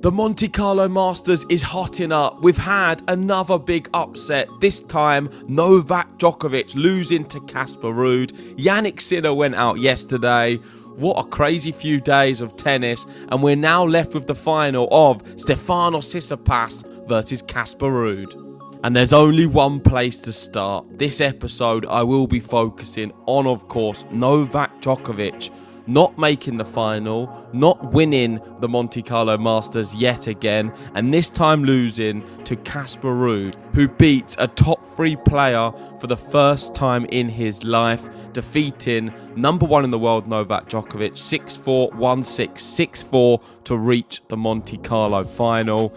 The Monte Carlo Masters is hotting up. We've had another big upset. This time, Novak Djokovic losing to Casper Ruud. Jannik Sinner went out yesterday. What a crazy few days of tennis. And we're now left with the final of Stefanos Tsitispas versus Casper Ruud. And there's only one place to start. This episode, I will be focusing on, of course, Novak Djokovic not making the final, not winning the Monte Carlo Masters yet again, and this time losing to Casper Ruud, who beats a top 3 player for the first time in his life, defeating number 1 in the world Novak Djokovic 6-4, 1-6, 6-4 to reach the Monte Carlo final.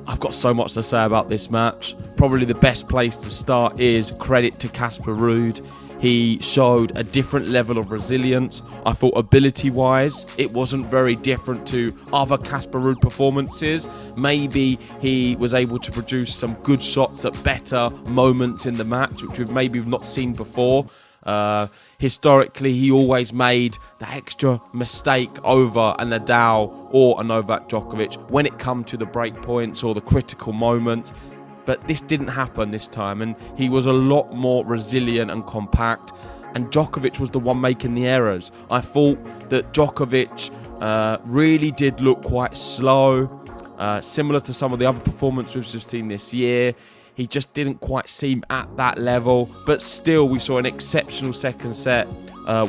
I've got so much to say about this match. Probably the best place to start is credit to Casper Ruud. He showed a different level of resilience. I thought ability-wise, it wasn't very different to other Casper Ruud performances. Maybe he was able to produce some good shots at better moments in the match, which we've maybe not seen before. Historically, he always made the extra mistake over a Nadal or a Novak Djokovic when it come to the break points or the critical moments. But this didn't happen this time, and he was a lot more resilient and compact, and Djokovic was the one making the errors. I thought that Djokovic really did look quite slow, similar to some of the other performances we've seen this year. He just didn't quite seem at that level, but still we saw an exceptional second set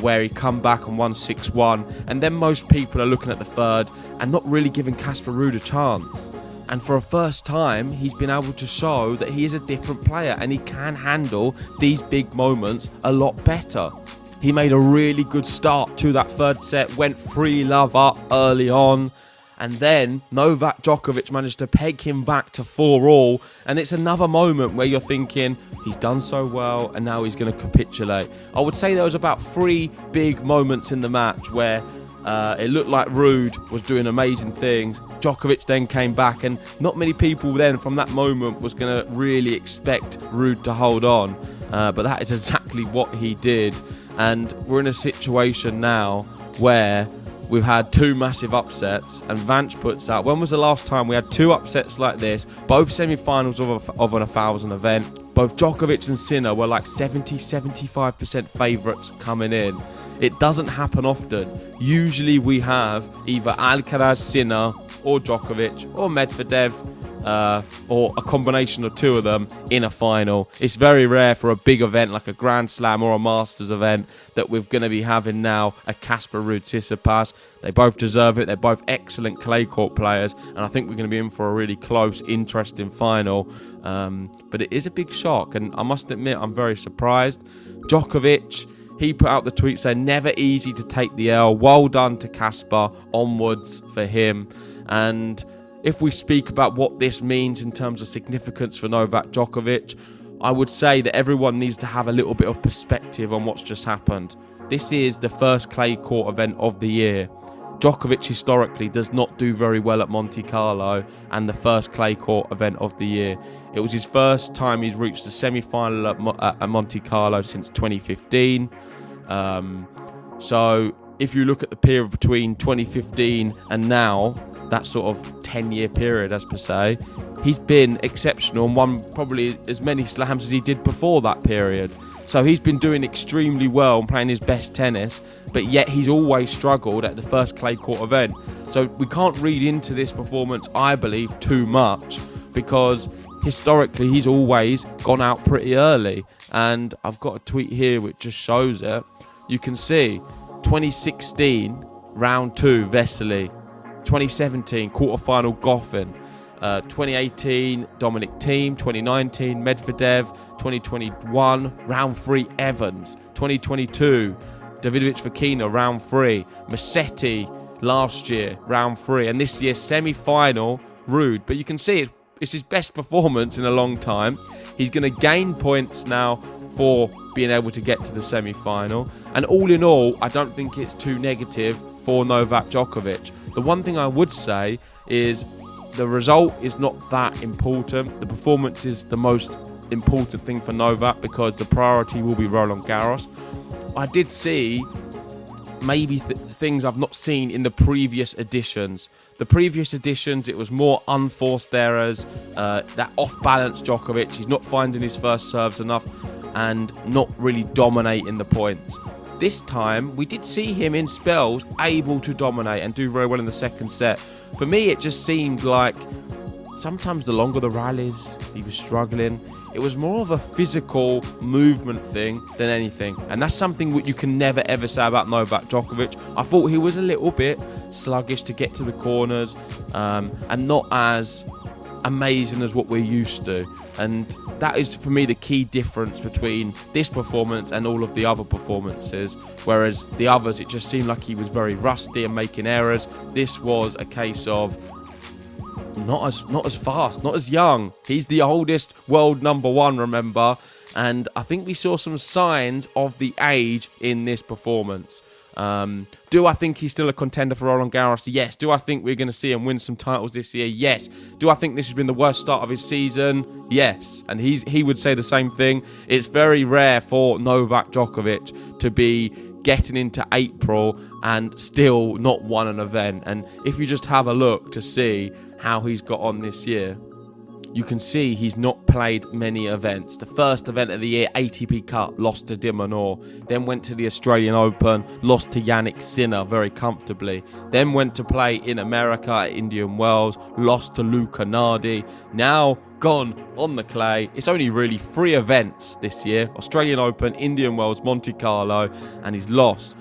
where he come back and won 6-1, and then most people are looking at the third and not really giving Casper Ruud a chance. And for a first time, he's been able to show that he is a different player and he can handle these big moments a lot better. He made a really good start to that third set, went 3-love up early on, and then Novak Djokovic managed to peg him back to 4-all, and it's another moment where you're thinking, he's done so well and now he's going to capitulate. I would say there was about 3 big moments in the match where it looked like Ruud was doing amazing things. Djokovic then came back, and not many people then from that moment was going to really expect Ruud to hold on. But that is exactly what he did. And we're in a situation now where we've had 2 massive upsets, and Vance puts out, when was the last time we had 2 upsets like this? Both semi-finals of an 1,000 event. Both Djokovic and Sinner were like 70-75% favourites coming in. It doesn't happen often. Usually we have either Alcaraz, Sinner, or Djokovic, or Medvedev, or a combination of 2 of them in a final. It's very rare for a big event like a Grand Slam or a Masters event that we're going to be having now a Casper Ruud Tsitispas. They both deserve it. They're both excellent clay court players, and I think we're going to be in for a really close, interesting final. But it is a big shock, and I must admit I'm very surprised. Djokovic, he put out the tweet saying, never easy to take the L. Well done to Casper. Onwards for him. And if we speak about what this means in terms of significance for Novak Djokovic, I would say that everyone needs to have a little bit of perspective on what's just happened. This is the first clay court event of the year. Djokovic historically does not do very well at Monte Carlo, and the first clay court event of the year. It was his first time he's reached the semi-final at Monte Carlo since 2015. So if you look at the period between 2015 and now, that sort of 10-year period as per se, he's been exceptional and won probably as many slams as he did before that period. So he's been doing extremely well and playing his best tennis, but yet he's always struggled at the first clay court event. So we can't read into this performance, I believe, too much, because historically he's always gone out pretty early. And I've got a tweet here which just shows it. You can see 2016 round 2 Vesely, 2017 quarterfinal Goffin, 2018 Dominic Thiem, 2019 Medvedev, 2021 round 3 Evans, 2022 Davidovich Fokina round 3, Musetti last year round 3, and this year semi-final Ruud. But you can see it's his best performance in a long time. He's going to gain points now for being able to get to the semi-final, and all in all I don't think it's too negative for Novak Djokovic. The one thing I would say is the result is not that important. The performance is the most important thing for Novak because the priority will be Roland Garros. I did see maybe things I've not seen in the previous editions. The previous editions, it was more unforced errors, that off-balance Djokovic. He's not finding his first serves enough and not really dominating the points. This time, we did see him in spells able to dominate and do very well in the second set. For me, it just seemed like sometimes the longer the rallies, he was struggling. It was more of a physical movement thing than anything. And that's something that you can never ever say about Novak Djokovic. I thought he was a little bit sluggish to get to the corners and not as amazing as what we're used to. And that is, for me, the key difference between this performance and all of the other performances. Whereas the others, it just seemed like he was very rusty and making errors. This was a case of not as fast, not as young. He's the oldest world number one, remember? And I think we saw some signs of the age in this performance. Do I think he's still a contender for Roland Garros? Yes. Do I think we're going to see him win some titles this year? Yes. Do I think this has been the worst start of his season? Yes. And he would say the same thing. It's very rare for Novak Djokovic to be getting into April and still not won an event. And if you just have a look to see how he's got on this year, you can see he's not played many events. The first event of the year, ATP Cup, lost to De Minaur. Then went to the Australian Open, lost to Yannick Sinner very comfortably. Then went to play in America at Indian Wells, lost to Luca Nardi. Now gone on the clay. It's only really 3 events this year: Australian Open, Indian Wells, Monte Carlo, and he's lost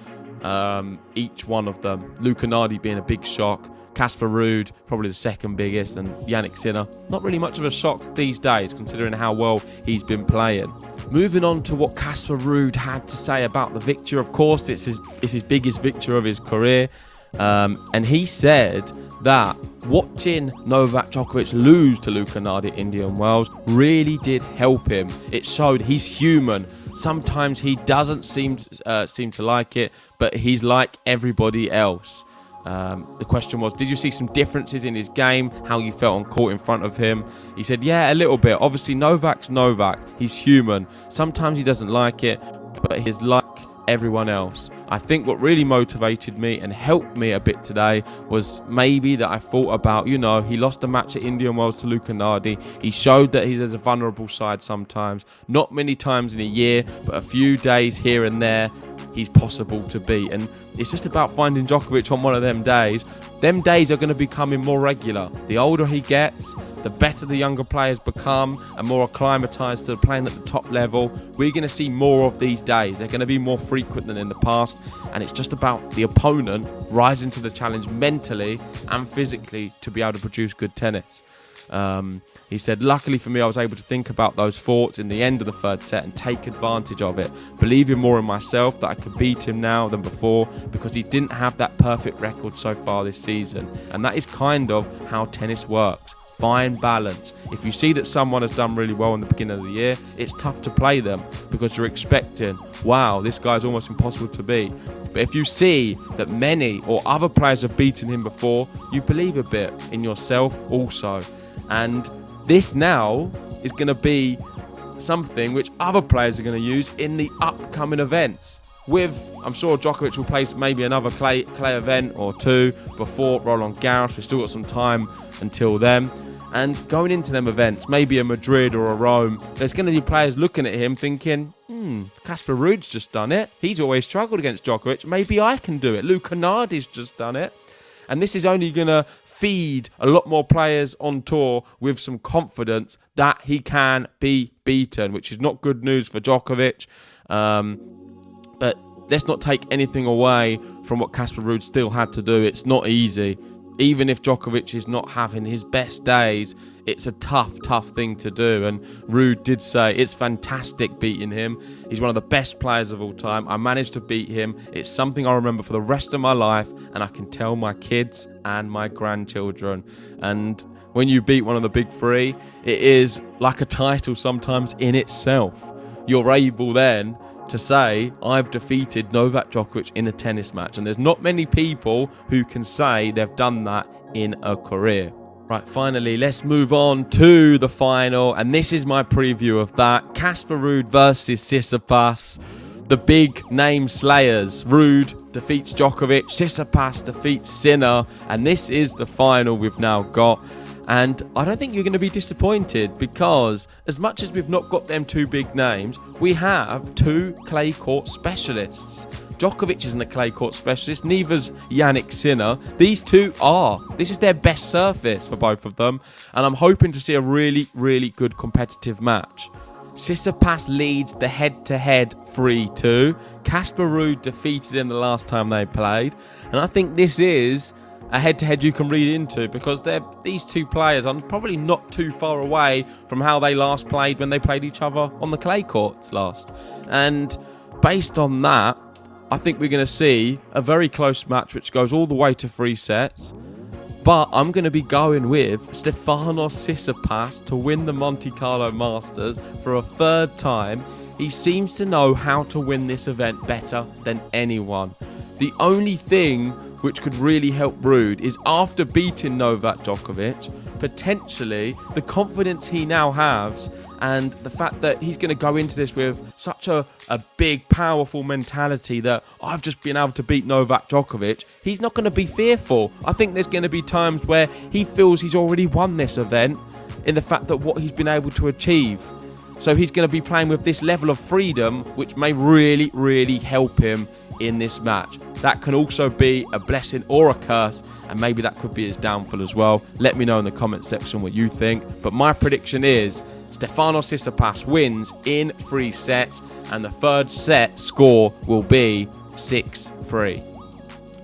each one of them. Luca Nardi being a big shock. Casper Ruud, probably the second biggest, and Yannick Sinner, not really much of a shock these days, considering how well he's been playing. Moving on to what Casper Ruud had to say about the victory. Of course, it's his biggest victory of his career, and he said that watching Novak Djokovic lose to Luca Nardi at Indian Wells really did help him. It showed he's human. Sometimes he doesn't seem to like it, but he's like everybody else. The question was, did you see some differences in his game, how you felt on court in front of him? He said, yeah, a little bit. Obviously, Novak's Novak. He's human. Sometimes he doesn't like it, but he's like everyone else. I think what really motivated me and helped me a bit today was maybe that I thought about, he lost the match at Indian Wells to Luca Nardi. He showed that he has a vulnerable side sometimes. Not many times in a year, but a few days here and there, he's possible to beat. And it's just about finding Djokovic on one of them days. Them days are going to be becoming more regular. The older he gets, the better the younger players become and more acclimatised to playing at the top level. We're going to see more of these days. They're going to be more frequent than in the past. And it's just about the opponent rising to the challenge mentally and physically to be able to produce good tennis. He said, luckily for me, I was able to think about those thoughts in the end of the third set and take advantage of it. Believing more in myself that I could beat him now than before, because he didn't have that perfect record so far this season. And that is kind of how tennis works. Find balance. If you see that someone has done really well in the beginning of the year, it's tough to play them because you're expecting, wow, this guy's almost impossible to beat. But if you see that many or other players have beaten him before, you believe a bit in yourself also. And this now is going to be something which other players are going to use in the upcoming events. I'm sure Djokovic will play maybe another clay event or two before Roland Garros. We've still got some time until then. And going into them events, maybe a Madrid or a Rome, there's going to be players looking at him thinking, Casper Ruud's just done it. He's always struggled against Djokovic. Maybe I can do it. Luca Nardi's just done it. And this is only going to feed a lot more players on tour with some confidence that he can be beaten, which is not good news for Djokovic. But let's not take anything away from what Casper Ruud still had to do. It's not easy. Even if Djokovic is not having his best days, it's a tough thing to do. And Ruud did say, it's fantastic beating him. He's one of the best players of all time. I managed to beat him. It's something I remember for the rest of my life, and I can tell my kids and my grandchildren. And when you beat one of the big three, it is like a title sometimes in itself. You're able then to say, I've defeated Novak Djokovic in a tennis match. And there's not many people who can say they've done that in a career. Right, finally, let's move on to the final. And this is my preview of that. Casper Ruud versus Tsitispas. the big name slayers. Ruud defeats Djokovic, Tsitispas defeats Sinner, and this is the final we've now got. And I don't think you're going to be disappointed, because as much as we've not got them two big names, we have two clay court specialists. Djokovic isn't a clay court specialist, neither's Jannik Sinner. These two are. This is their best surface for both of them, and I'm hoping to see a really, really good competitive match. Tsitispas leads the head-to-head 3-2. Casper Ruud defeated him the last time they played, and I think this is a head-to-head you can read into, because these two players are probably not too far away from how they last played when they played each other on the clay courts last. And based on that, I think we're going to see a very close match which goes all the way to 3 sets. But I'm going to be going with Stefanos Tsitsipas to win the Monte Carlo Masters for a 3rd time. He seems to know how to win this event better than anyone. The only thing which could really help Ruud is, after beating Novak Djokovic, potentially the confidence he now has, and the fact that he's going to go into this with such a big, powerful mentality that I've just been able to beat Novak Djokovic, he's not going to be fearful. I think there's going to be times where he feels he's already won this event, in the fact that what he's been able to achieve. So he's going to be playing with this level of freedom, which may really, really help him in this match. That can also be a blessing or a curse, and maybe that could be his downfall as well. Let me know in the comment section what you think. But my prediction is Stefanos Tsitsipas wins in 3 sets, and the 3rd set score will be 6-3.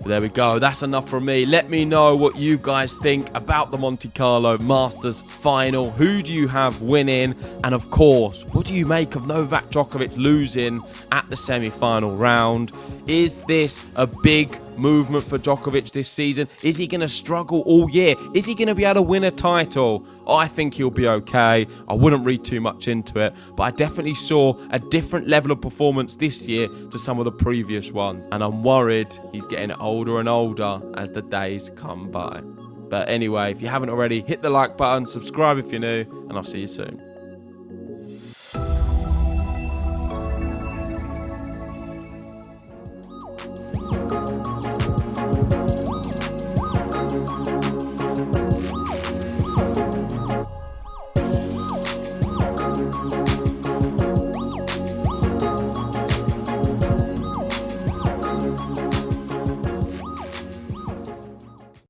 There we go. That's enough from me. Let me know what you guys think about the Monte Carlo Masters final. Who do you have winning? And of course, what do you make of Novak Djokovic losing at the semi-final round? Is this a big movement for Djokovic this season? Is he going to struggle all year? Is he going to be able to win a title? I think he'll be okay. I wouldn't read too much into it, but I definitely saw a different level of performance this year to some of the previous ones, and I'm worried he's getting older and older as the days come by. But anyway, if you haven't already, hit the like button, subscribe if you're new, and I'll see you soon.